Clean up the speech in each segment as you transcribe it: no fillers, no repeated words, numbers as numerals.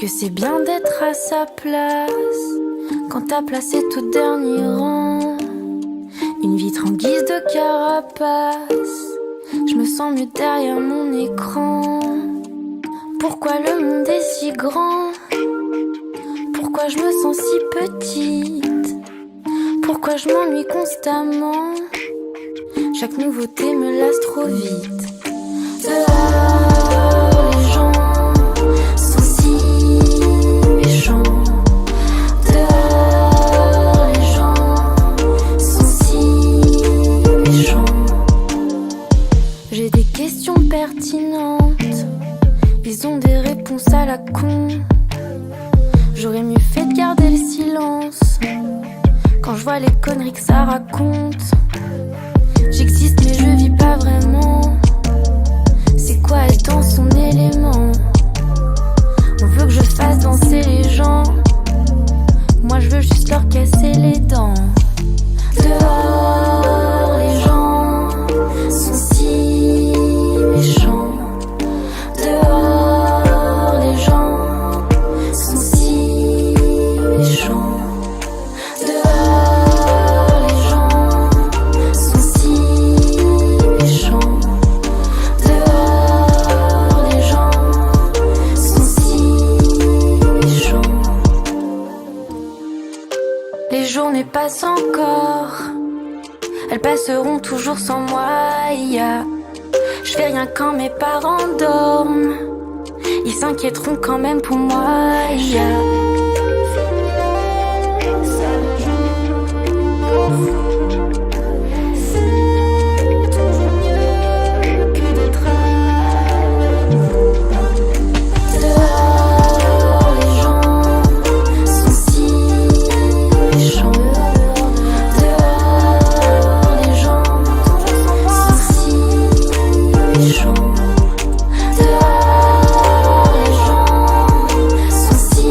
que c'est bien d'être à sa place quand t'as placé tout dernier rang. Une vitre en guise de carapace, je me sens mieux derrière mon écran. Pourquoi le monde est si grand? Pourquoi je me sens si petite? Pourquoi je m'ennuie constamment? Chaque nouveauté me lasse trop vite. Dehors, les gens sont si méchants. Dehors, les gens sont si méchants. J'ai des questions pertinentes, ils ont des réponses à la con. J'aurais mieux fait de garder le silence quand je vois les conneries que ça raconte. J'existe mais je vis pas vraiment. C'est quoi être dans son élément? On veut que je fasse danser les gens, moi je veux juste leur casser les dents. Dehors, les gens sont si méchants. Dehors, les gens sont si méchants. Dehors, les gens sont si méchants. Dehors, les gens sont si méchants. Les journées passent encore, elles passeront toujours sans moi. Je fais rien quand mes parents dorment, ils s'inquiéteront quand même pour moi. Dehors, les gens sont si méchants. Dehors, les gens sont si méchants. Dehors, les gens sont si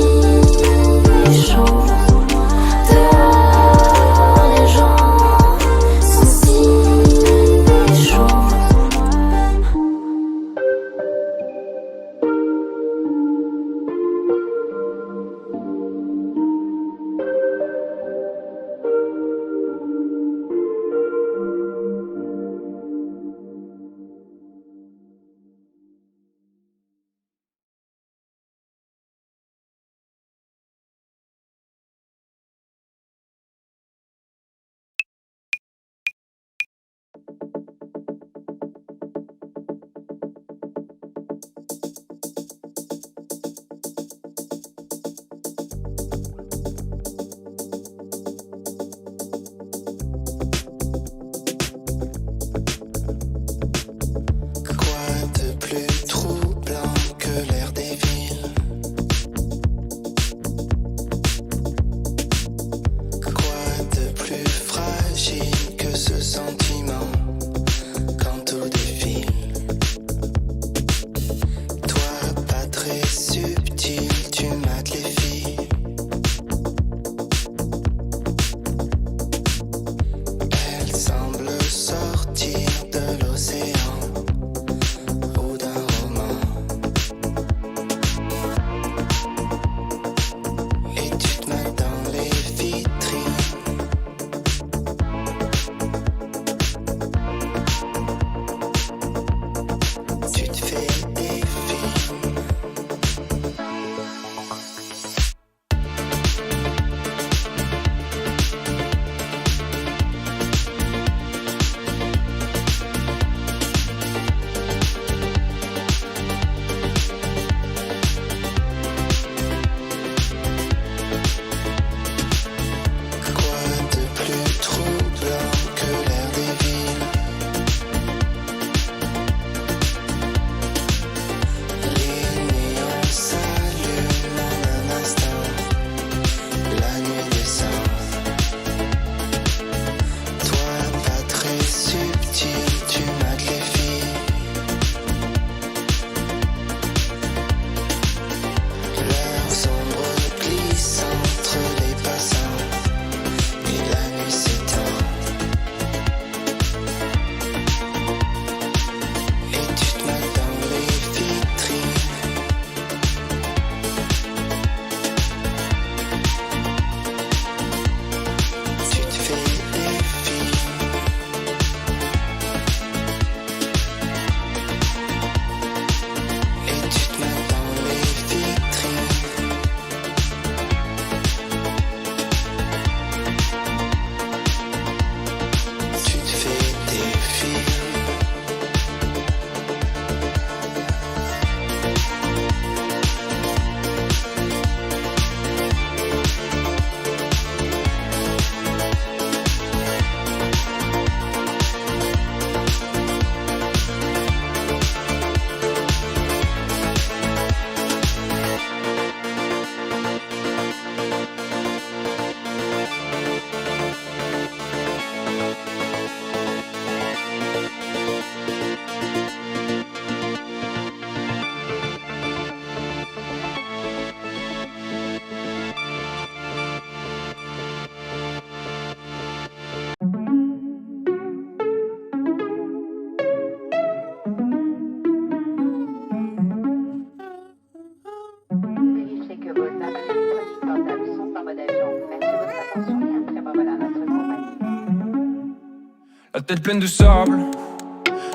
La tête pleine de sable,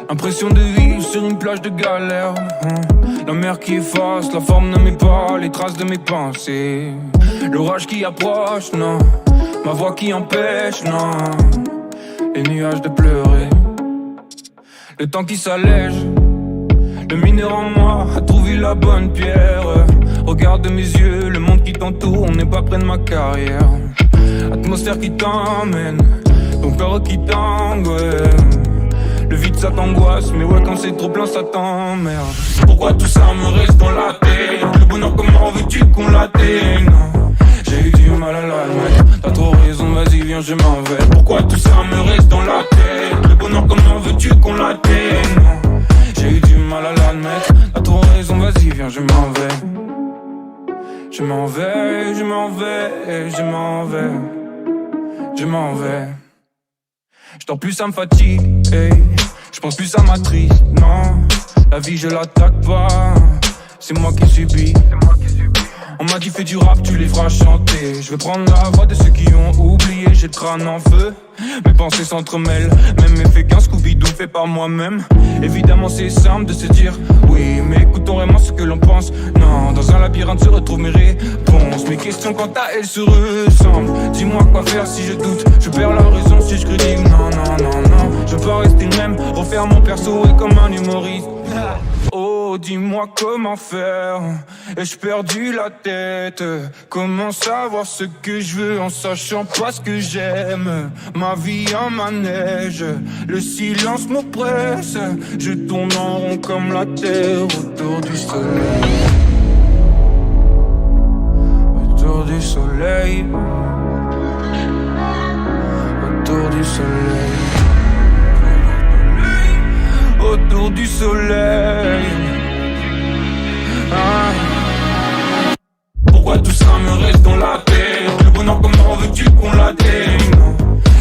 l'impression de vivre sur une plage de galère. La mer qui efface la forme de mes pas, les traces de mes pensées. L'orage qui approche, non. Ma voix qui empêche, non. Les nuages de pleurer. Le temps qui s'allège. Le mineur en moi a trouvé la bonne pierre. Regarde mes yeux, le monde qui t'entoure, on n'est pas près de ma carrière. Atmosphère qui t'emmène, ton cœur qui tangue, ouais. Le vide ça t'angoisse, mais ouais quand c'est trop plein ça t'emmerde. Pourquoi tout ça me reste dans la tête? Le bonheur comment veux-tu qu'on l'atteigne? J'ai eu du mal à l'admettre. T'as trop raison, vas-y viens je m'en vais. Pourquoi tout ça me reste dans la tête? Le bonheur comment veux-tu qu'on l'atteigne? J'ai eu du mal à l'admettre. T'as trop raison, vas-y viens je m'en vais. Je m'en vais, je m'en vais, je m'en vais. Je m'en vais. Je dors plus, ça me fatigue, hey. Je pense plus à ma triste, non. La vie je l'attaque pas, c'est moi qui subis. On m'a dit fais du rap, tu les feras chanter. Je vais prendre la voix de ceux qui ont oublié. J'ai le crâne en feu, mes pensées s'entremêlent. Même effet qu'un Scooby-Doo fait par moi-même. Évidemment c'est simple de se dire oui, mais écoutons vraiment ce que l'on pense. Non, dans un labyrinthe se retrouvent mes réponses. Mes questions quant à elles se ressemblent. Dis-moi quoi faire si je doute. Je perds la raison si je critique. Non, non, non, non. Je veux pas rester le même. Refaire mon perso et comme un humoriste. Oh, dis-moi comment faire. Ai-je perdu la tête? Comment savoir ce que je veux en sachant pas ce que j'aime? Ma vie en manège, le silence m'oppresse. Je tourne en rond comme la terre autour du soleil. Autour du soleil. Autour du soleil. Autour du soleil. Ah. Pourquoi tout ça me reste dans la tête? Le bonheur comment veux-tu qu'on l'atteigne?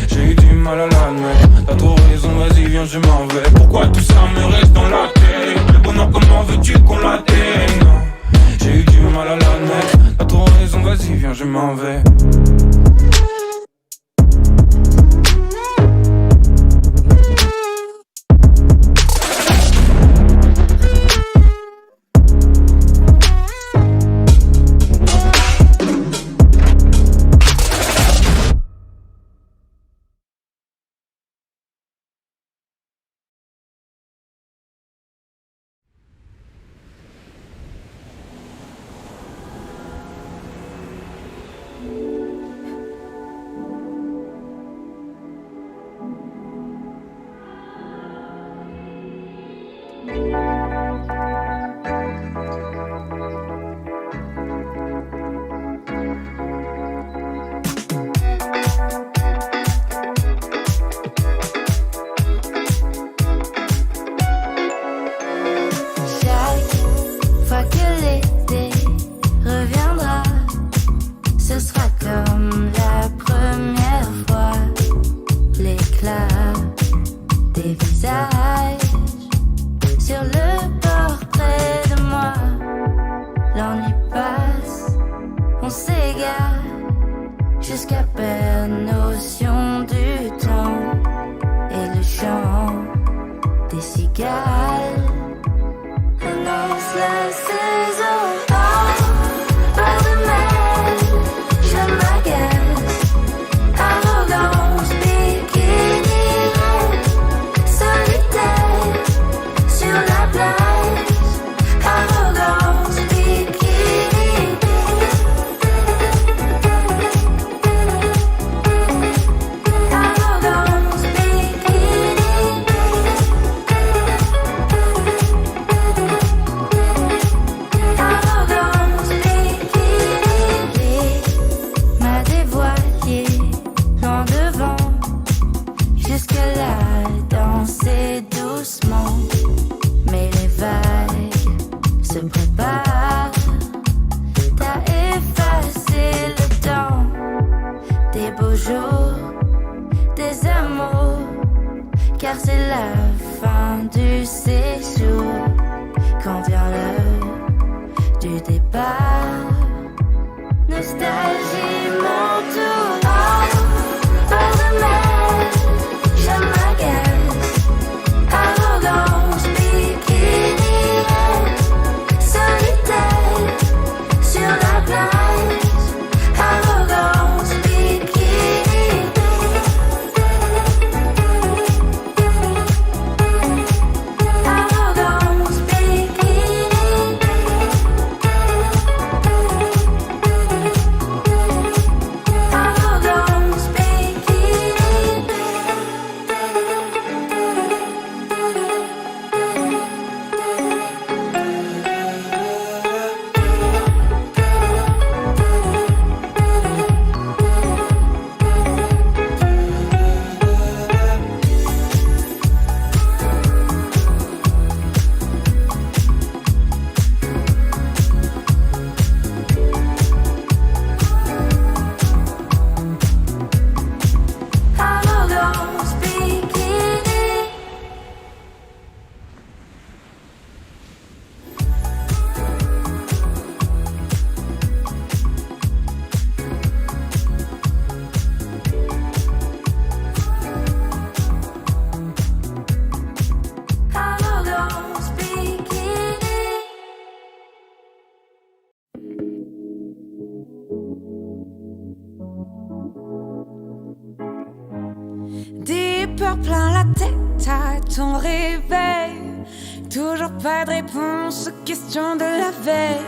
J'ai eu du mal à l'admettre. T'as trop raison, vas-y viens je m'en vais. Pourquoi tout ça me reste dans la tête? Le bonheur comment veux-tu qu'on l'atteigne? J'ai eu du mal à l'admettre. T'as trop raison, vas-y viens je m'en vais. Quand vient l'heure du départ, peur plein la tête à ton réveil. Toujours pas de réponse aux questions de la veille.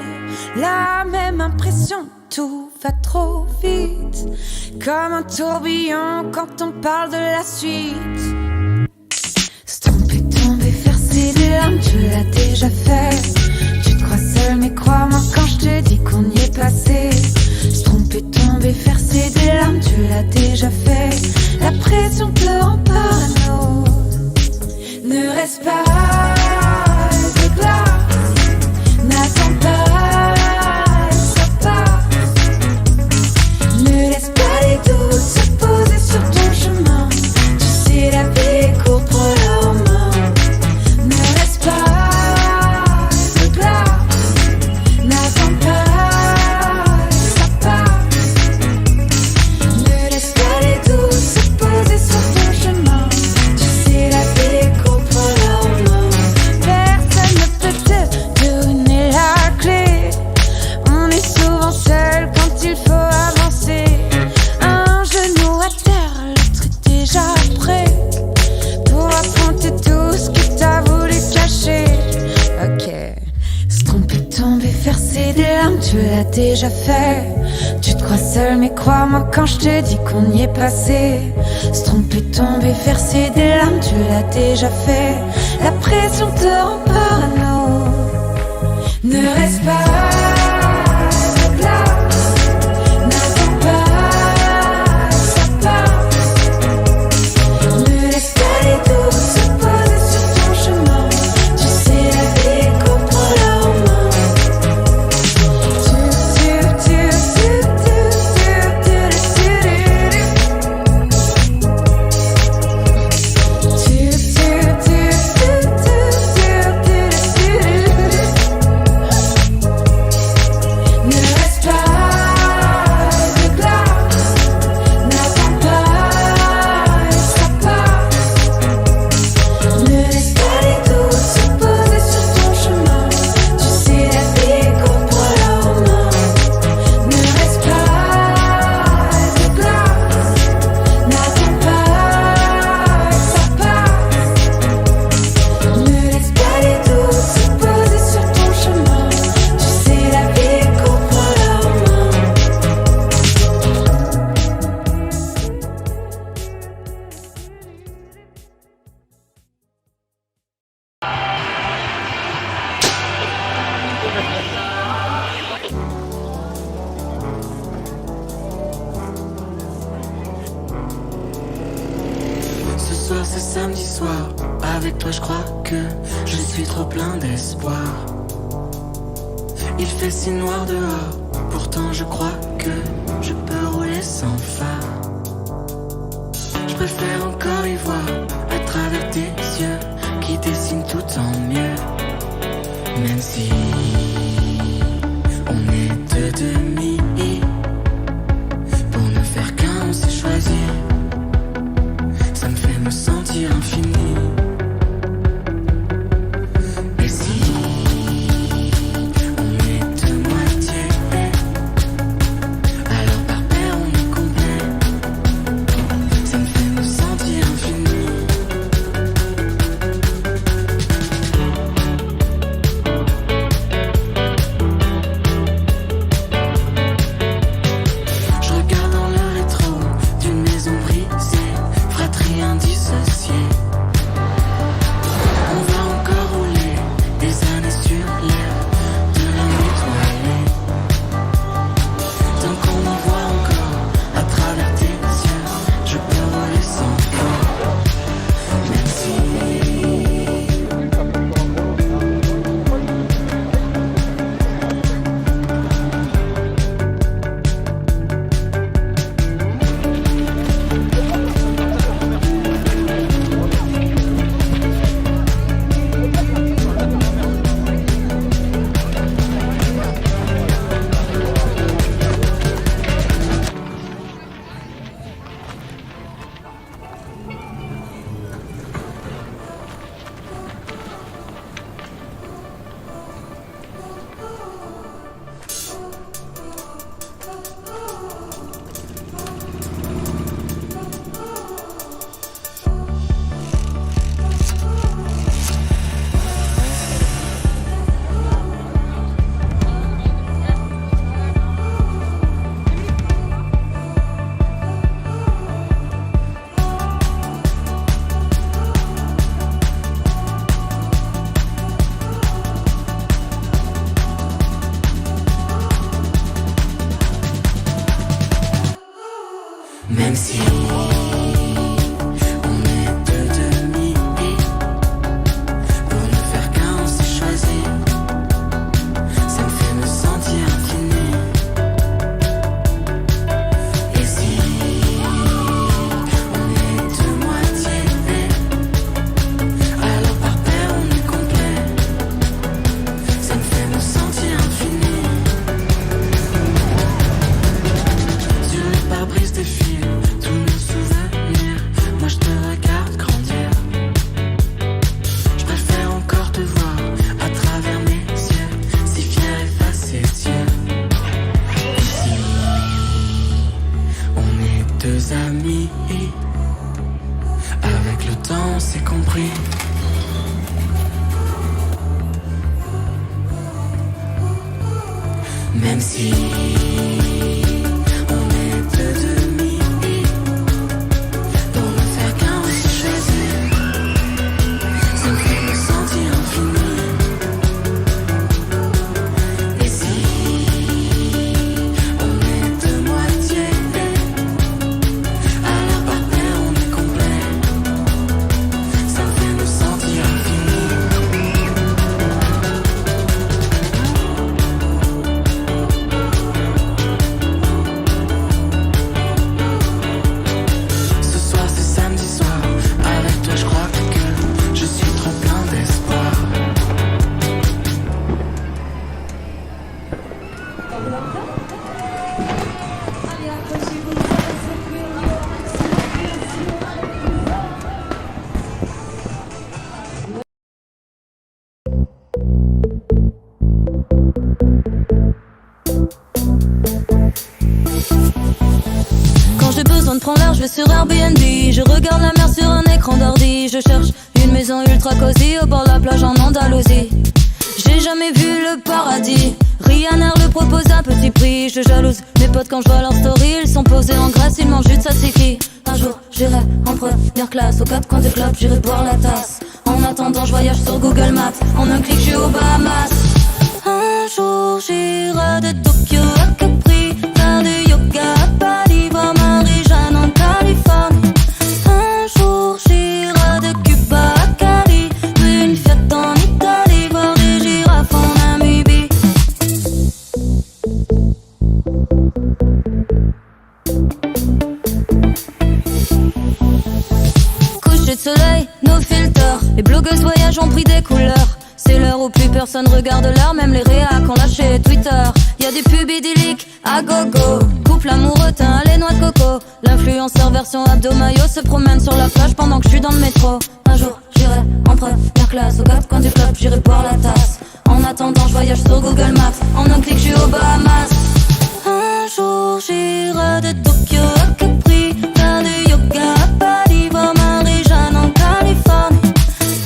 La même impression, tout va trop vite. Comme un tourbillon quand on parle de la suite. Se tromper, tomber, verser des larmes, tu l'as déjà fait. Tu te crois seul mais crois-moi quand je te dis qu'on y est passé. Se tromper, tomber, verser des larmes, tu l'as déjà fait. La pression te rend parano. Ne reste pas de glace, n'attends pas, ça passe. Ne laisse pas les doutes se poser sur ton chemin. Tu sais la vie est courte, prends-la en main. Ne reste pas de glace, n'attends pas, ça passe. Ne laisse pas les doutes se poser sur ton chemin. Tu sais la vie est courte, prends-la en main. Personne ne peut te donner la clé. On est souvent seul quand il faut avancer. Un genou à terre, l'autre est déjà prêt pour affronter tout ce que t'as voulu cacher. Ok. Se tromper, tomber, verser des larmes, tu l'as déjà fait. Tu te crois seul mais crois-moi quand je te dis qu'on y est passé. Se tromper, tomber, verser des larmes, tu l'as déjà fait. La pression te rend parano. Ne reste pas de glace, n'attends pas, ça passe. Ne laisse pas les doutes se poser sur ton chemin. Tu sais la vie est courte, prends-la en main. Ne reste pas de glace, n'attends pas, ça passe. Ne laisse pas les doutes se poser sur ton chemin. Tu sais la vie est courte, prends-la en main. Ne reste pas de glace, n'attends pas, ça passe. Ne laisse pas les doutes se poser sur ton chemin. Tu sais la vie est courte, prends-la en main. Ce soir c'est samedi soir, avec toi je crois que je suis trop plein d'espoir. Il fait si noir dehors, pourtant je crois que je peux rouler sans phare. Je préfère encore y voir à travers tes yeux qui dessinent tout en mieux. Même si on est deux demi, pour ne faire qu'un on s'est choisi. Ça me fait me sentir infini. Et si on est deux moitiés, Même si on est deux demi, pour ne faire qu'un on s'est choisi. Ça me fait me sentir infini. Et si on est deux moitiés, alors par paire on est complet. Ça me fait me sentir infini. Sur le pare-brise défilent tous nos souvenirs. Moi je te regarde grandir. Je préfère encore te voir à travers mes yeux, si fier et facétieux. Ici, on est deux amis. Avec le temps on s'est compris. Même si on est deux demi, pour ne faire qu'un on s'est choisi. Ça me fait me sentir infini. Et si on est deux moitiés, alors par paire on est complet. Ça me fait me sentir infini. Ce soir c'est samedi soir. Avec toi je crois que je suis trop plein d'espoir. Quand j'ai besoin de prendre l'air, je vais sur Airbnb. Je regarde la mer sur un écran d'ordi. Je cherche une maison ultra cosy au bord de la plage en Andalousie. J'ai jamais vu le paradis. Rihanna le propose à petit prix. Je jalouse mes potes quand je vois leur story. Ils sont posés en Grèce, ils mangent du tzatziki. Un jour j'irai en première classe. Aux quatre coins du club, j'irai boire la tasse. En attendant, je voyage sur Google Maps. En un clic, je suis aux Bahamas. Un jour j'irai de Tokyo à Capri, faire du yoga à Bali, voir Marie-Jeanne en Californie. Un jour j'irai de Cuba à Cali, puis une fête en Italie, voir des girafes en Namibie. Coucher de soleil, nos filters, les blogueuses voyagent ont pris des couleurs. C'est l'heure où plus personne regarde l'heure, même les réacs ont lâché Twitter. Y'a des pubs idylliques à gogo, couple amoureux teint les noix de coco. L'influenceur version abdo-maillot se promène sur la plage pendant que je suis dans le métro. Un jour j'irai en première classe, aux quatre coins du club j'irai boire la tasse. En attendant je voyage sur Google Maps, en un clic je suis aux Bahamas. Un jour j'irai de Tokyo à Capri, faire du yoga à Bali, voir Marie-Jeanne en Californie.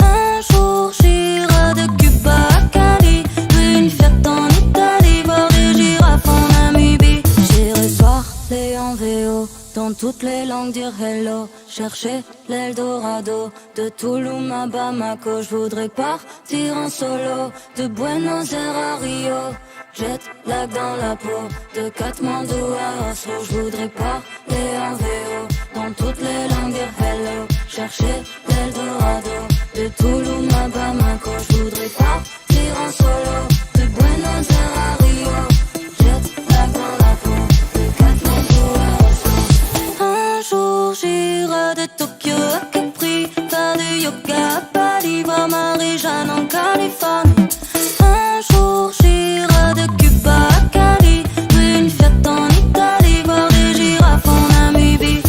Un jour j'irai de Cuba à Cali, puis une fête en Italie, voir des girafes en Namibie. J'irai parler en VO, dans toutes les langues dire hello, chercher l'Eldorado, de Tulum à Bamako. Je voudrais partir en solo, de Buenos Aires à Rio, jet lag dans la peau, de Katmandou à Oslo. Je voudrais parler en VO, dans toutes les langues dire hello, chercher l'Eldorado, de Tulum à Bamako. Je voudrais partir en solo, de Buenos Aires à Rio, jet lag dans la peau, de Katmandou à Oslo. Un jour j'irai de Tokyo à Capri, faire du yoga à Bali, voir Marie-Jeanne en Californie. Un jour j'irai de Cuba à Cali, puis une fête en Italie, voir des girafes en Namibie.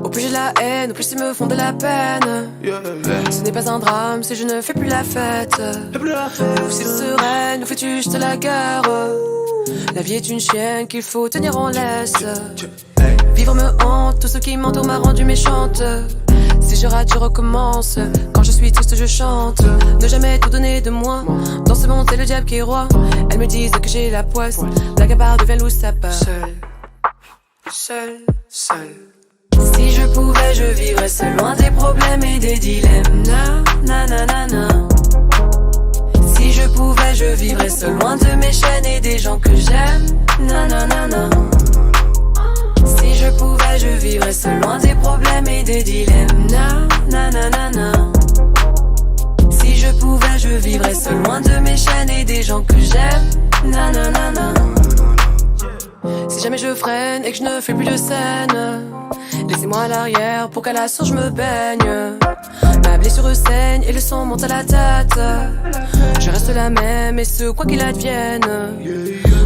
Au plus j'ai de la haine, au plus ils me font de la peine. Ce n'est pas un drame si je ne fais plus la fête. Ou c'est sereine, ou fais-tu juste la guerre. La vie est une chienne qu'il faut tenir en laisse. Vivre me hante, tout ce qui m'entoure m'a rendu méchante. Si Si je rate, je recommence. Quand je suis triste, je chante. Ne jamais tout donner de moi. Dans ce monde, c'est le diable qui est roi. Elles me disent que j'ai la poisse. Blague à part devient loup, ça part. Seul. Si je pouvais, je vivrais seul, loin des problèmes et des dilemmes. Na, na, na, na, na. Si je pouvais, je vivrais seul, loin de mes chaînes et des gens que j'aime. Na, na, na, na. Si je pouvais, je vivrais seul, loin des problèmes et des dilemmes. Na, na, na, na, na. Si je pouvais, je vivrais seul, loin de mes chaînes et des gens que j'aime. Na, na, na, na. Si jamais je freine et que je ne fais plus de scène, laissez-moi à l'arrière pour qu'à la source je me baigne. Ma blessure saigne et le sang monte à la tête. Je reste la même et ce quoi qu'il advienne.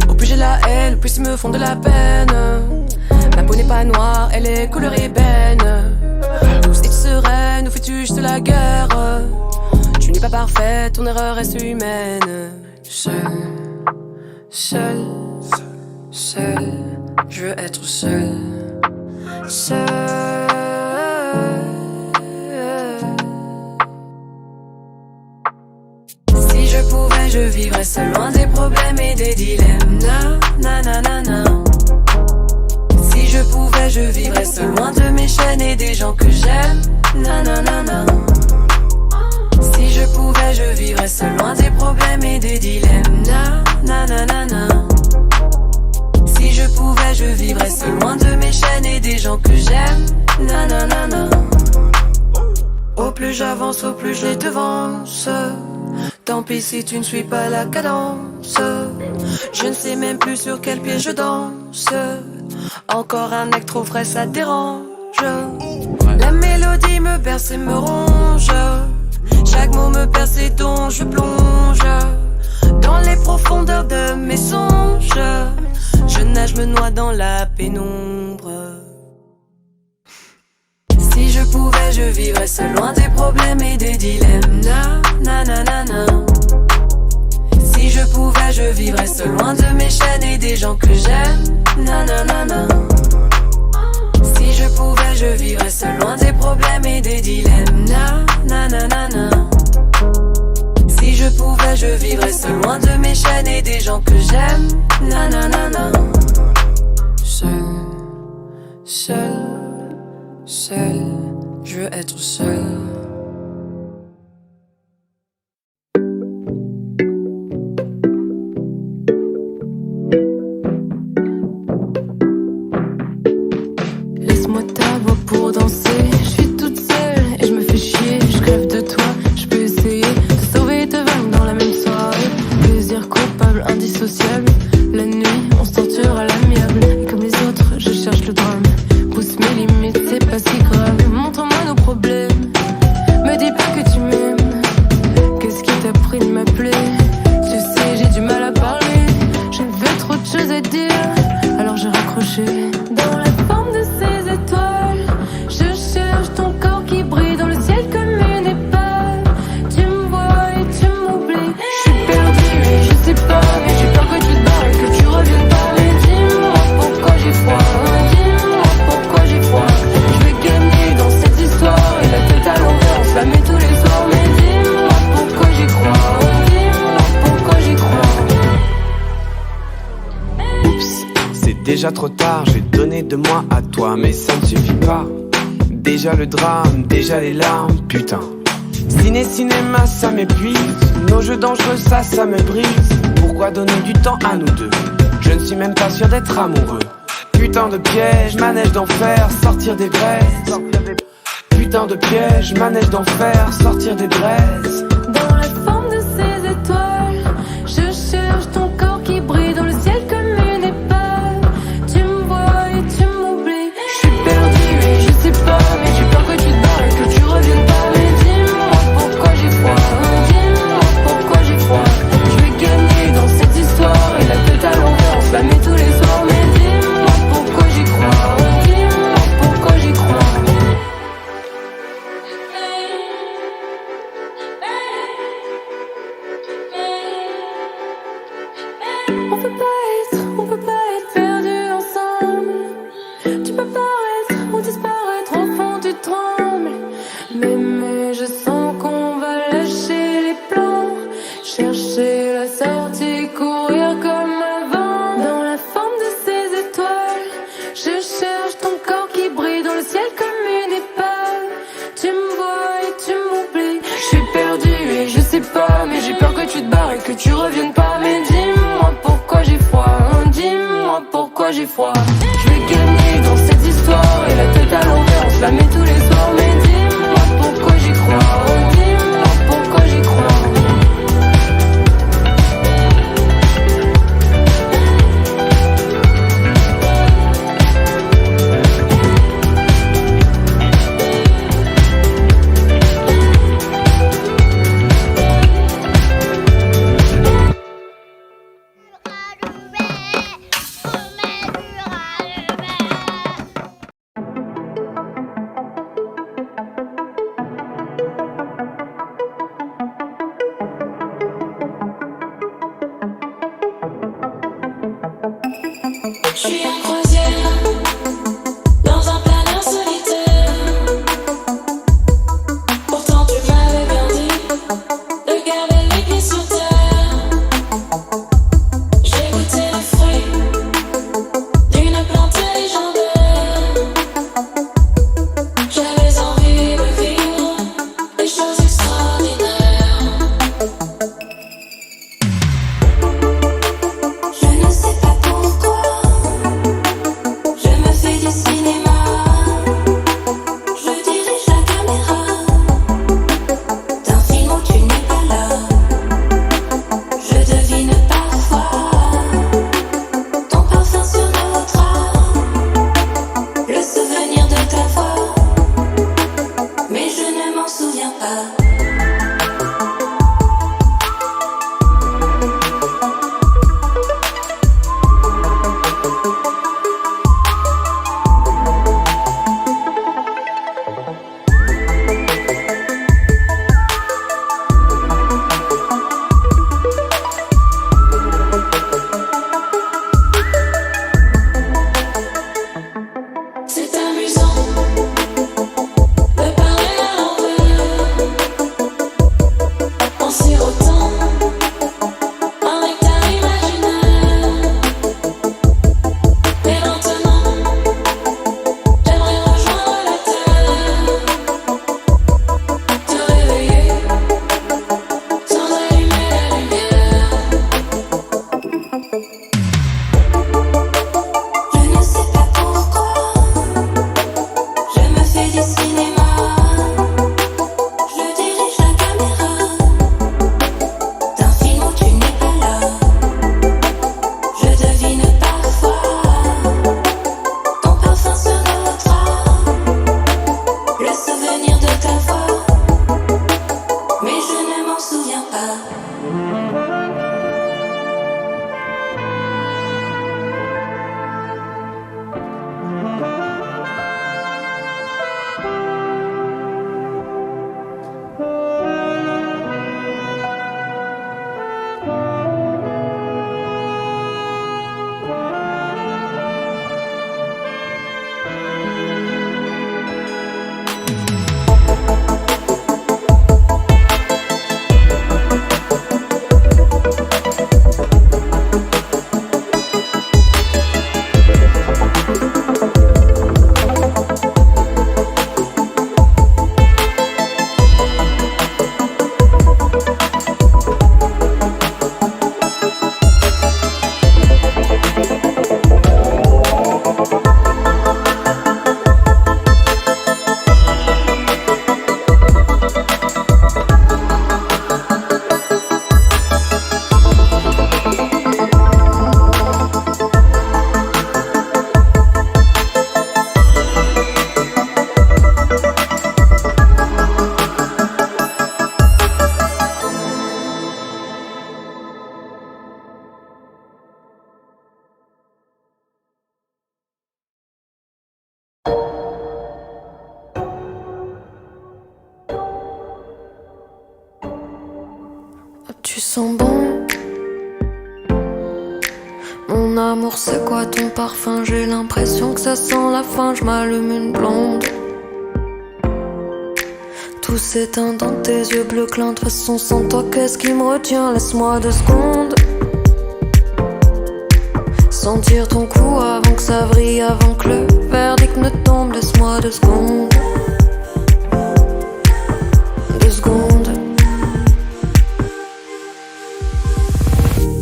Au plus j'ai la haine, au plus ils me font de la peine. Ma peau n'est pas noire, elle est couleur ébène. Douce et sereine, où fais-tu juste la guerre? Tu n'es pas parfaite, ton erreur reste humaine. Seul, je veux être seul. Si je pouvais, je vivrais seul, loin des problèmes et des dilemmes. Na, na, na, na, na. Si je pouvais, je vivrais seul, loin de mes chaînes et des gens que j'aime. Na, na, na, na. Si je pouvais, je vivrais seul, loin des problèmes et des dilemmes. Na, na, na, na, na. Si je pouvais, je vivrais seul, loin de mes chaînes et des gens que j'aime. Na, na, na, na. Au plus j'avance, au plus je les devance. Tant pis si tu ne suis pas la cadence. Je ne sais même plus sur quel pied je danse. Encore un acte trop frais, ça dérange. La mélodie me berce et me ronge. Chaque mot me perce et dont je plonge dans les profondeurs de mes songes. Je nage, me noie dans la pénombre. Si je pouvais, je vivrais seul, loin des problèmes et des dilemmes. Na, na, na, na, na. Si je pouvais, je vivrais seul, loin de mes chaînes et des gens que j'aime. Na, na, na, na. Si je pouvais, je vivrais seul, loin des problèmes et des dilemmes. Na, na, na, na, na. Si je pouvais, je vivrais seul, loin de mes chaînes et des gens que j'aime. Na, na, na, na. Seul, je veux être seul. Laisse-moi ta voix pour danser. Je suis toute seule et je me fais chier. Je crève de toi, je peux essayer de sauver et te vaincre dans la même soirée. Plaisir coupable, indissociable. La nuit, on se torture à l'amiable. Et comme les autres, je cherche le drame. Pousse mes limites, c'est pas si grave. Montre-moi nos problèmes. Me dis pas que tu m'aimes. Qu'est-ce qui t'a pris de m'appeler? Tu sais, j'ai du mal à parler. J'avais trop de choses à dire, alors j'ai raccroché. Dans la forme de ces étoiles, je cherche ton corps qui brille dans le ciel comme une épave. Tu me vois et tu m'oublies. Je suis perdue et je sais pas, mais j'ai peur que tu te barres et que tu reviennes pas. Mais dis-moi pourquoi j'ai froid. Dis-moi pourquoi j'ai froid. Je vais gagner dans cette histoire et la tête à l'envers, on se la met tous les soirs. Mais dis-moi pourquoi j'y crois. Dis-moi pourquoi j'y crois. Oups, c'est déjà trop tard, j'ai donné de moi à toi, mais ça ne suffit pas. Déjà le drame, déjà les larmes, putain. Cinéma, ça m'épuise. Nos jeux dangereux, ça me brise. Pourquoi donner du temps à nous deux? Je ne suis même pas sûr d'être amoureux. Putain de piège, manège d'enfer, sortir des braises. Putain de piège, manège d'enfer, sortir des braises. Dans la forme de ces étoiles, je cherche ton corps qui brille dans le ciel comme une épave. Tu me vois et tu m'oublies. Je suis perdue et je sais pas, mais j'ai peur que tu te barres et que tu reviennes pas. Mais dis-moi pourquoi j'ai froid. Dis-moi pourquoi j'ai froid. Je vais gagner dans cette histoire et la tête à l'envers, on se la met tous les soirs. Mais dis-moi pourquoi j'y crois. Dis-moi pourquoi j'y crois. On peut pas être perdus ensemble. Tu peux paraître ou disparaître, au fond tu trembles. je sens qu'on va lâcher les plans. Chercher la sortie, courir comme avant. Dans la forme de ces étoiles, je cherche ton corps qui brille dans le ciel comme une épave. Tu me vois et tu m'oublies. Je suis perdue et je sais pas, mais j'ai peur que tu te barres et que tu reviennes pas. Mais dis-moi pourquoi j'ai froid, dis-moi pourquoi j'ai froid. Je vais gagner dans cette histoire et la tête à l'envers, on se la met tous les soirs. Mais dis-moi pourquoi j'y crois, dis-moi pourquoi j'y crois. Je suis en croisière, dans un planeur solitaire. Pourtant tu m'avais bien dit de garder les pieds sur terre. J'ai goûté le fruit d'une plante légendaire. J'avais envie de vivre des choses extraordinaires. Je ne sais pas pourquoi je me fais du cinéma. Je dirige la caméra d'un film où tu n'es pas là. Je devine parfois ton parfum sur nos draps, le souvenir de ta voix, mais je ne m'en souviens pas. C'est amusant de parler à l'envers en sirotant un nectar imaginaire. Mais maintenant, j'aimerais rejoindre la terre, te réveiller sans allumer la lumière. Je ne sais pas pourquoi je me fais du cinéma. Je dirige la caméra d'un film où tu n'es pas là. Je devine parfois ton parfum sur nos draps, le souvenir de ta voix, mais je ne m'en souviens pas. Tu sens bon. Mon amour, c'est quoi ton parfum? J'ai l'impression que ça sent la fin. Je m'allume une blonde. tout s'éteint dans tes yeux bleus clins. De toute façon sans toi qu'est-ce qui me retient? Laisse-moi 2 secondes. Sentir ton cou avant que ça vrille, avant que le verdict ne tombe. Laisse-moi 2 secondes. 2 secondes.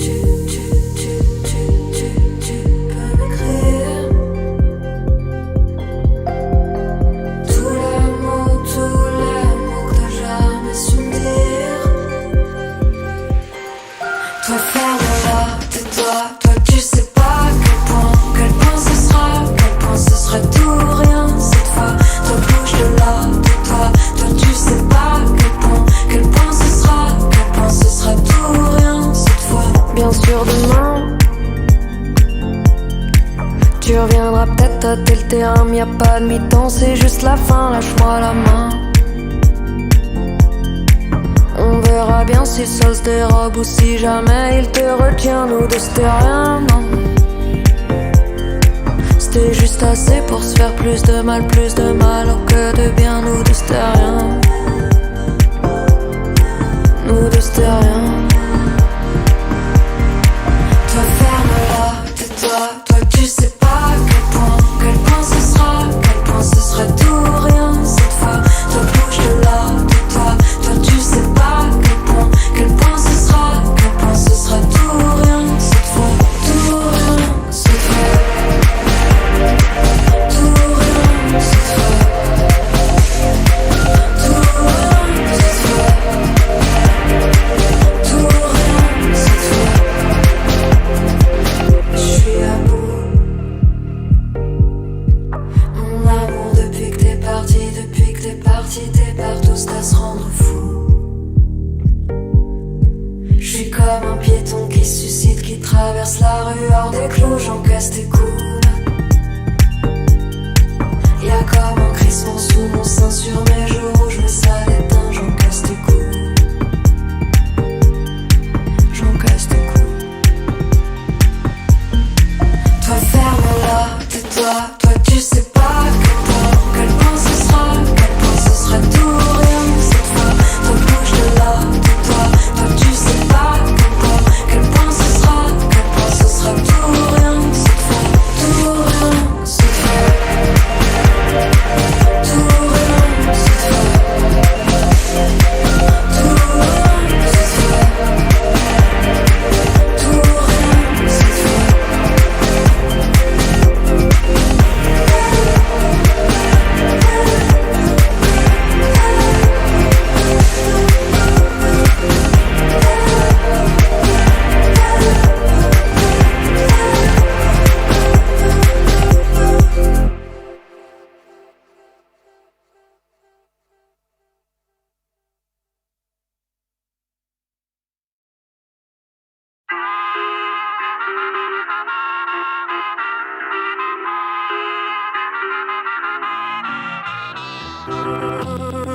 Tu peux m'écrire tous les mots que t'as jamais su me dire. Toi ferme-la, tais-toi, toi tu sais pas quel point ce sera, quel point ce serait tout rien cette fois. Toi bouge de là, tais-toi, toi tu sais pas quel point ce sera, quel point ce sera tout rien cette fois. Bien sûr demain tu reviendras peut-être tâter le terrain, mais y a pas de mi-temps, c'est juste la fin, lâche-moi la main. On verra bien si ça se dérobe ou si jamais il te retient. Nous deux c'était rien, non. C'était juste assez pour se faire plus de mal oh que de bien. Nous deux c'était rien. Nous deux c'était rien. Toi ferme-la, tais-toi, toi tu sais pas quel point ce sera, quel point ce serait tout rien cette fois. Toi bouge de là, tais-toi, toi tu sais pas quel point ce sera, quel point ce sera tout rien cette fois. Tout rien cette fois. Tout rien cette fois. Tout rien cette fois. Tout rien cette fois. Je suis à bout. Mon amour depuis que t'es parti, t'es partout, c'est à se rendre fou. Je suis comme un piéton qui suscite, qui traverse la rue hors des clous, j'encaisse tes coups. Y'a comme un crissement sous mon sein sur mes joues rouges, mais ça l'éteint, j'encaisse tes coups. J'encaisse tes coups. Toi ferme-la, tais-toi, toi tu sais pas quel point ce sera, quel point ce serait tout rien cette fois. Toi bouge de là, tais-toi, toi tu sais pas quel point ce sera, quel point ce sera tout rien cette fois. Tout rien cette fois. Tout rien cette fois. Tout rien cette fois. Tout rien cette fois.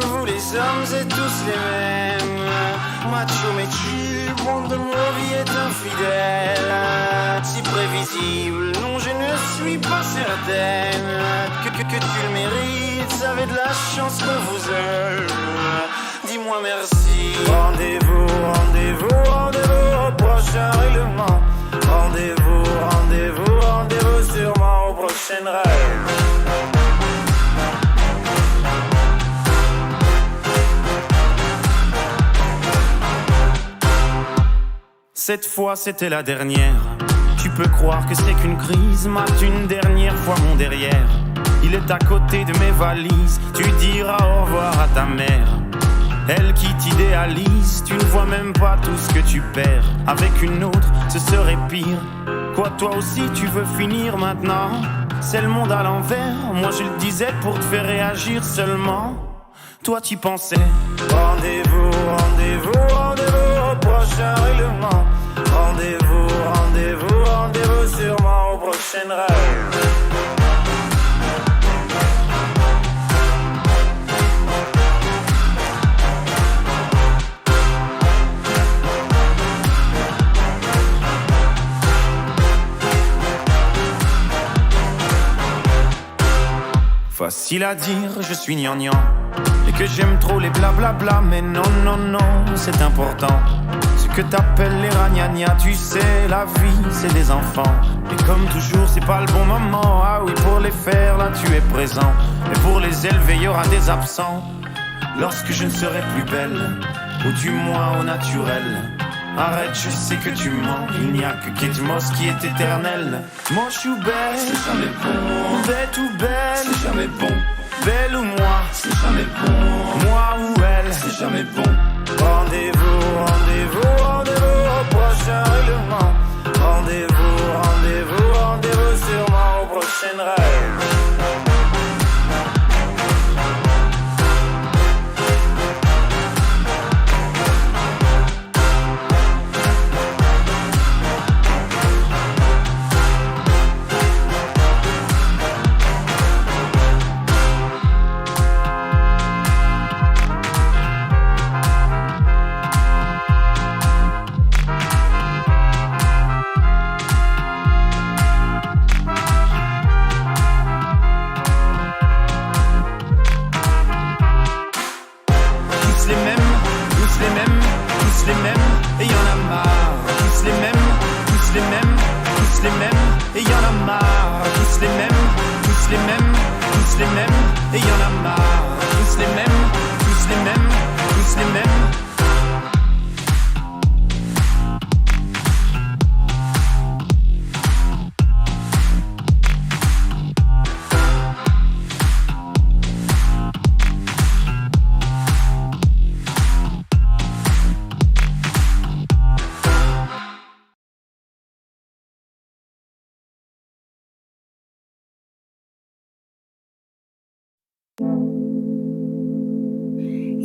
Vous les hommes êtes tous les mêmes, macho mais tu, monde de mon vie est infidèle. Si prévisible, non je ne suis pas certaine que tu le mérites, ça avait de la chance qu'on vous aime. Dis-moi merci. Rendez-vous au prochain règlement. Rendez-vous sûrement au prochain rêve. Cette fois c'était la dernière. Tu peux croire que c'est qu'une crise. Mate une dernière fois mon derrière. Il est à côté de mes valises. Tu diras au revoir à ta mère. Elle qui t'idéalise. Tu ne vois même pas tout ce que tu perds. Avec une autre ce serait pire. Quoi toi aussi tu veux finir maintenant? C'est le monde à l'envers. Moi je le disais pour te faire réagir seulement. Toi tu pensais. Rendez-vous au prochain règlement. Rendez-vous sûrement au prochain rêve. Facile à dire, je suis gnangnan. Mais que j'aime trop les blablabla, mais non, non, non, c'est important. Ce que t'appelles les ragnagnas, tu sais, la vie, c'est des enfants. Et comme toujours, c'est pas le bon moment. Ah oui, pour les faire, là, tu es présent. Et pour les élever, y aura des absents. Lorsque je ne serai plus belle, ou du moins au naturel. Arrête, je sais que tu mens. Il n'y a que Kate Moss qui est éternelle. Manche ou belle, c'est jamais bon. Bête ou belle, c'est jamais bon. Belle ou moi, c'est jamais bon. Moi ou elle, c'est jamais bon. Rendez-vous, rendez-vous, rendez-vous au prochain règlement. Rendez-vous, rendez-vous, rendez-vous sûrement au prochain rêve.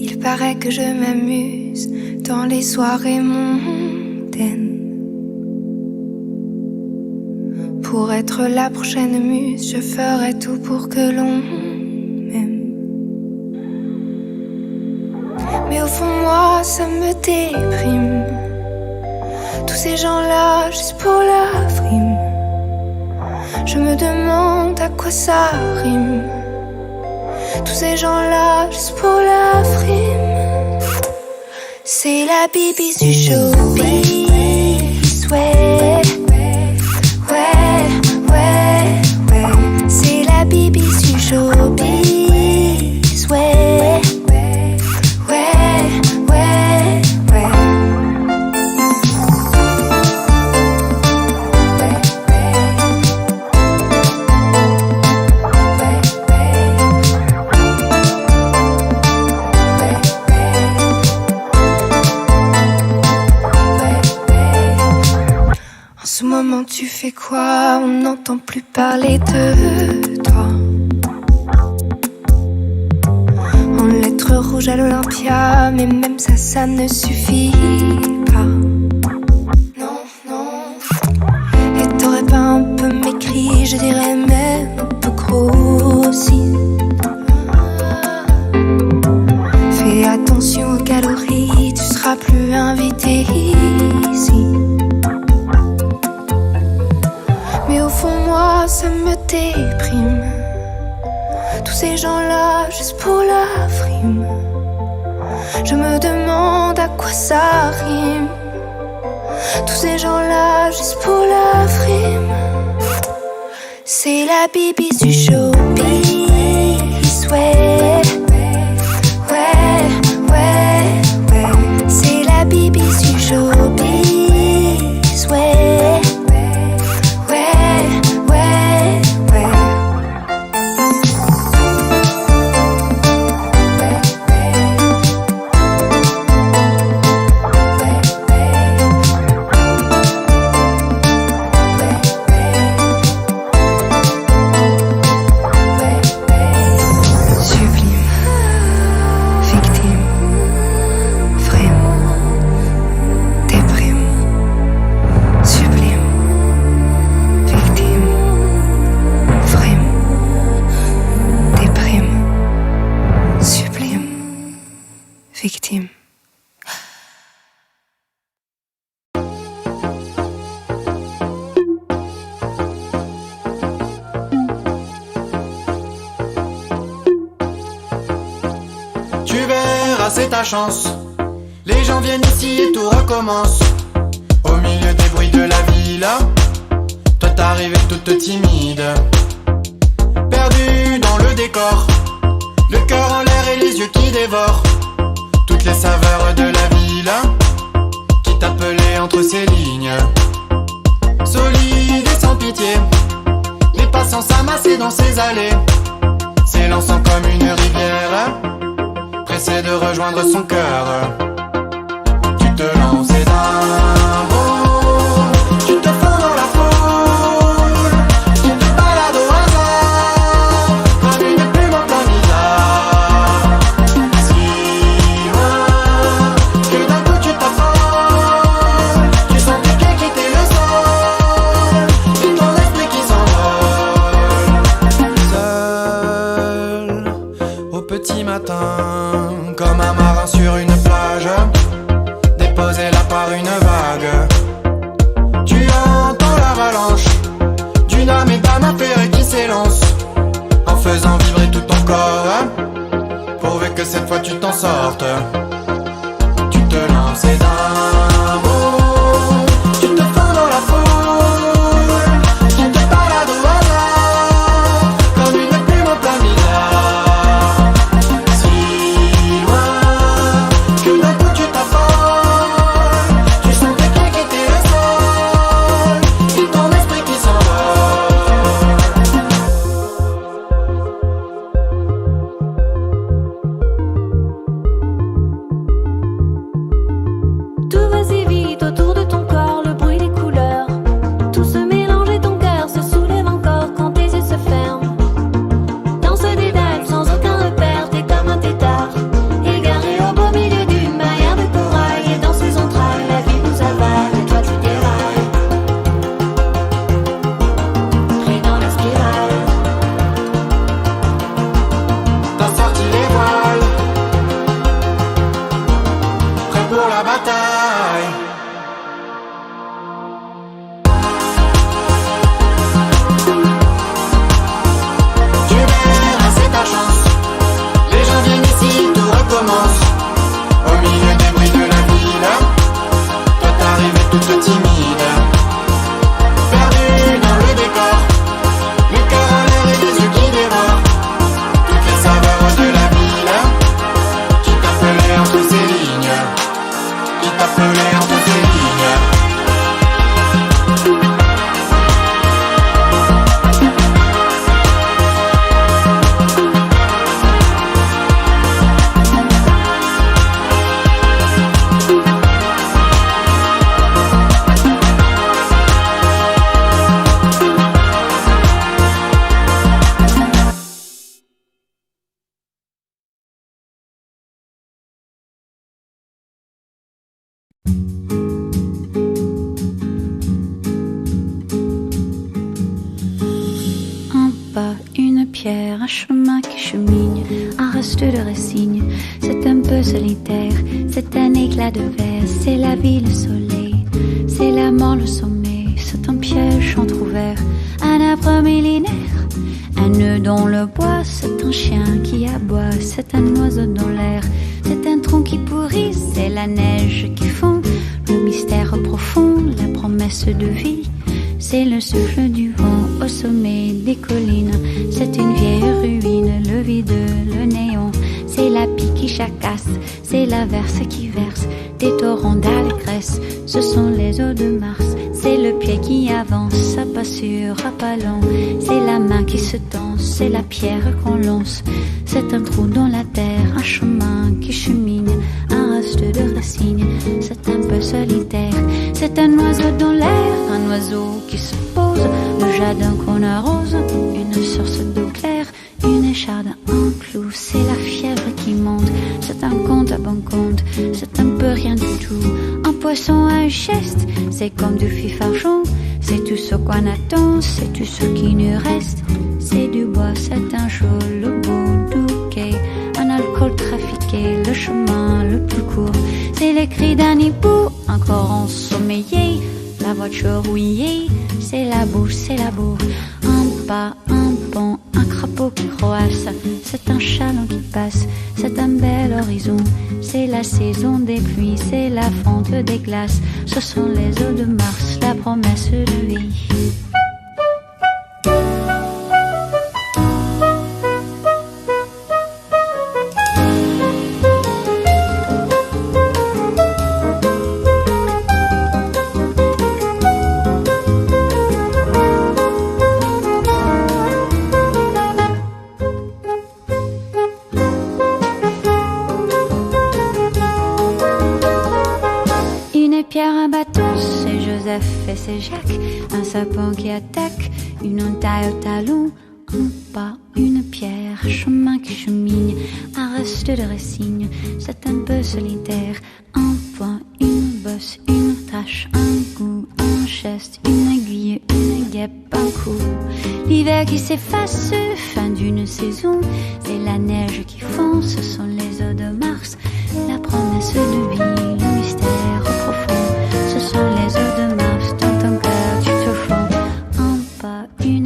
Il paraît que je m'amuse dans les soirées mondaines. Pour être la prochaine muse, je ferai tout pour que l'on m'aime. Mais au fond moi ça me déprime. Tous ces gens-là juste pour la frime. Je me demande à quoi ça rime. Tous ces gens-là juste pour la frime. C'est la bibis du showbiz. Ouais, ouais, ouais, ouais. C'est la bibis du showbiz. Ouais, ouais, ouais, ouais. En ce moment tu fais quoi? On n'entend plus parler de toi. En lettres rouges à l'Olympia, mais même ça ne suffit pas. Non, non. Et t'aurais pas un peu maigri, je dirais même un peu grossi. Fais attention aux calories, tu seras plus invité ici. Mais au fond moi ça me déprime. Tous ces gens-là juste pour la frime. Je me demande à quoi ça rime. Tous ces gens-là juste pour la frime. C'est la bibis du showbiz. Ouais, ouais, ouais, ouais. C'est la bibis du showbiz. Ouais. Victime. ta chance. Les gens viennent ici et tout recommence. Au milieu des bruits de la ville, toi t'arrives toute timide, perdue dans le décor, le cœur en l'air et les yeux qui dévorent toutes les saveurs de la ville qui t'appelait entre ces lignes. Solide et sans pitié, les passants s'amassaient dans ces allées, s'élançant comme une rivière, pressé de rejoindre son cœur. Tu te lançais d'un bond, tu te fonds dans la foule, tu te balades au hasard, comme une plume en plein bizarre. Si loin, que d'un coup tu t'affoles, tu sens tes pieds quitter le sol, et ton esprit qui s'envole. Seul, au petit matin, comme un marin sur une plage, déposé là par une vague, tu entends l'avalanche d'une âme et d'âme affairée qui s'élance, en faisant vibrer tout ton corps, pourvu que cette fois tu t'en sortes. Tu te lances d'un bond, tu te fonds dans la foule, tu te balades au hasard, comme une plume en plein milliard. Si loin, que d'un coup tu t'affoles, tu sens tes pieds quitter le sol, et ton esprit qui s'envole. Tout va si vite autour de ton corps, le bruit des couleurs. Tout se mélange et ton cœur se soulève encore quand tes yeux se ferment. Dans ce dédale sans aucun repère, t'es comme un tétard, égaré au beau milieu d'une barrière de corail. Et dans ses entrailles, la vie nous avale et toi tu dérailles, pris dans la spirale. T'as sorti les voiles, prêt pour la bataille. Tu verras, c'est ta chance. Les gens viennent ici, tout recommence. Au milieu des bruits de la ville, toi t'arrives toute timide, perdue dans le décor, le cœur en l'air et les yeux qui dévorent toutes les saveurs de la ville qui t'appelait entre ces lignes, qui t'appelait entre ces lignes. Un pas, une pierre, un chemin qui chemine, un reste de racines. C'est un peu solitaire, c'est un éclat de verre, c'est la vie, le soleil, c'est la mort, le sommeil. C'est un piège entrouvert, un arbre millénaire, un nœud dans le bois. C'est un chien qui aboie, c'est un oiseau dans l'air, c'est un tronc qui pourrit, c'est la neige qui fond. Le mystère profond, la promesse de vie, c'est le souffle du vent au sommet des collines. C'est une vieille ruine, le vide, le néant. C'est la pie qui jacasse, c'est l'averse qui verse des torrents d'allégresse. Ce sont les eaux de Mars, c'est le pied qui avance à pas sûr, à pas lent. C'est la main qui se tend, c'est la pierre qu'on lance. C'est un trou dans la terre, un chemin qui chemine, un reste de racines. C'est un peu solitaire, c'est un oiseau dans l'air, un oiseau qui se pose, le jardin qu'on arrose, une source d'eau claire, une écharde, un clou. C'est la fièvre qui monte, c'est un compte à bon compte, c'est un peu rien du tout. Un poisson à un geste, c'est comme du fifarchon. C'est tout ce qu'on attend, c'est tout ce qui nous reste. C'est du bois, c'est un jour, le beau bouquet, un alcool trafiqué, le chemin le plus court. C'est les cris d'un hibou, encore ensommeillé, la voiture rouillée. C'est la boue, c'est la boue. Un pas, un pont, un crapaud qui croasse. C'est un chaland qui passe, c'est un bel horizon. c'est la saison des pluies, c'est la fonte des glaces. Ce sont les eaux de Mars, la promesse de vie. Et c'est Jacques, un serpent qui attaque, une entaille au talon, un pas, une pierre, chemin qui chemine, un reste de racine, c'est un peu solitaire, un point, une bosse, une tache, un goût, un geste, une aiguille, une guêpe, un coup. L'hiver qui s'efface, fin d'une saison, c'est la neige qui fond, ce sont les eaux de Mars, la promesse de vie, le mystère profond, ce sont les eaux de Mars.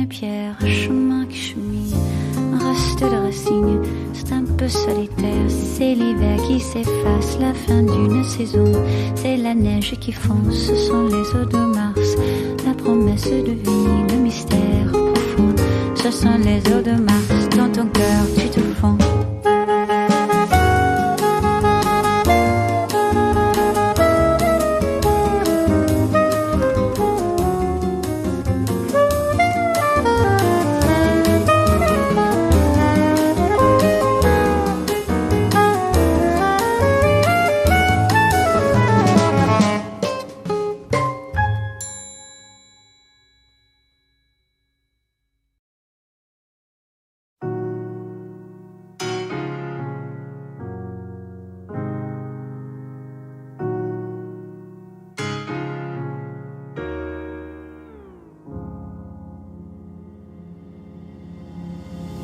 Pierre, chemin qui chemine, un reste de racine, c'est un peu solitaire, c'est l'hiver qui s'efface, la fin d'une saison, c'est la neige qui fond, ce sont les eaux de Mars, la promesse de vie, le mystère profond, ce sont les eaux de Mars, dans ton cœur tu te fonds.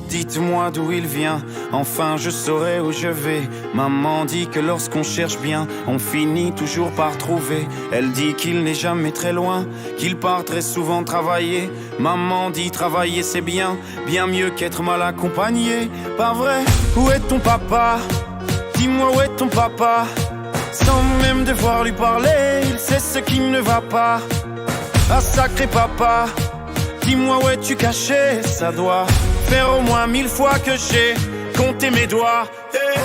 Dites-moi d'où il vient, enfin je saurai où je vais. Maman dit que lorsqu'on cherche bien, on finit toujours par trouver. Elle dit qu'il n'est jamais très loin, qu'il part très souvent travailler. Maman dit travailler c'est bien, bien mieux qu'être mal accompagné. Pas vrai? Où est ton papa? Dis-moi où est ton papa? Sans même devoir lui parler, il sait ce qui ne va pas. Ah sacré papa, dis-moi où es-tu caché? Ça doit faire au moins 1000 fois que j'ai compté mes doigts. Hey.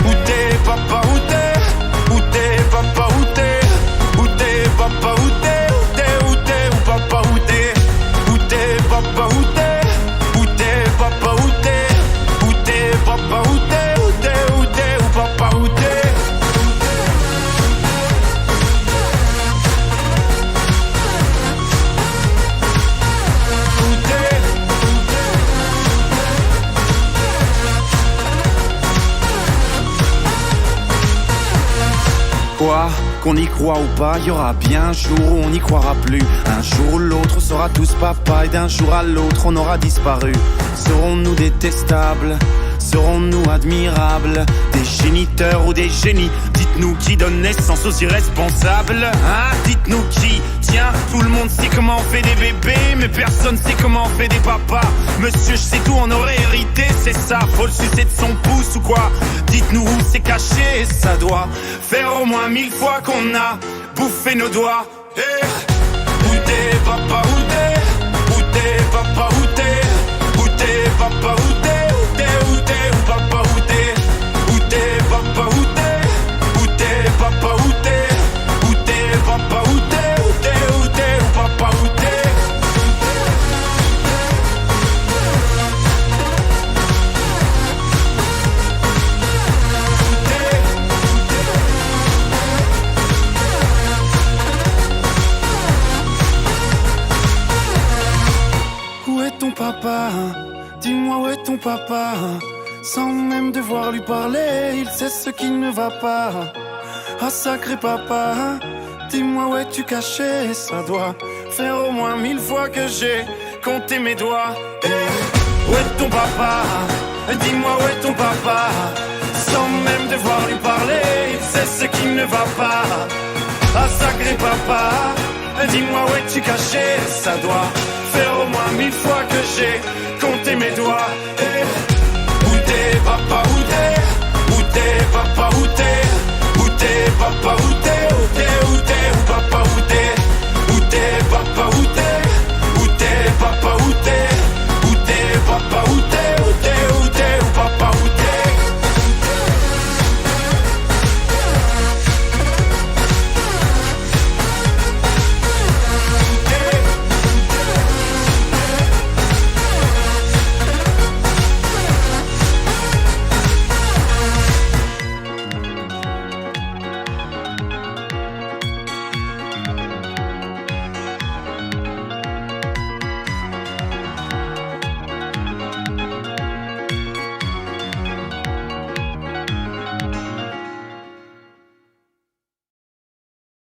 Où t'es papa, où t'es? Où t'es papa, où t'es? Où t'es papa, où t'es? Où t'es, où t'es, où papa, où t'es? Où t'es papa, où t'es? Où t'es papa, où t'es? Où t'es papa, où t'es? Où t'es, où t'es, où papa, où t'es? Quoi? Qu'on y croit ou pas, y aura bien un jour où on n'y croira plus. Un jour ou l'autre, on sera tous papa, et d'un jour à l'autre, on aura disparu. Serons-nous détestables? Serons-nous admirables? Des géniteurs ou des génies? Dites-nous qui donne naissance aux irresponsables, hein? Dites-nous qui? Tiens, tout le monde sait comment on fait des bébés, mais personne sait comment on fait des papas. Monsieur, je sais tout, on aurait hérité, c'est ça. Faut le sucer de son pouce ou quoi? Dites-nous où c'est caché, ça doit faire au moins 1000 fois qu'on a bouffé nos doigts. Hey. Où t'es papa, où t'es? Où t'es papa, où t'es? Où t'es papa, où t'es? Où t'es, où papa, où t'es? Où t'es papa, où t'es? Où t'es papa, où t'es? Où t'es papa, où t'es? Où t'es, où t'es, où papa, où t'es? Où est ton papa? Dis-moi où est ton papa? Sans même devoir lui parler, il sait ce qui ne va pas. Ah sacré papa, dis-moi où es-tu caché? Ça doit faire au moins 1000 fois que j'ai compté mes doigts. Hey. Où est ton papa? Dis-moi où est ton papa? Sans même devoir lui parler, il sait ce qui ne va pas. Ah sacré papa, dis-moi où es-tu caché? Ça doit faire au moins 1000 fois que j'ai compté mes doigts. Hey. Où t'es papa, où t'es? Où t'es, papa où t'es?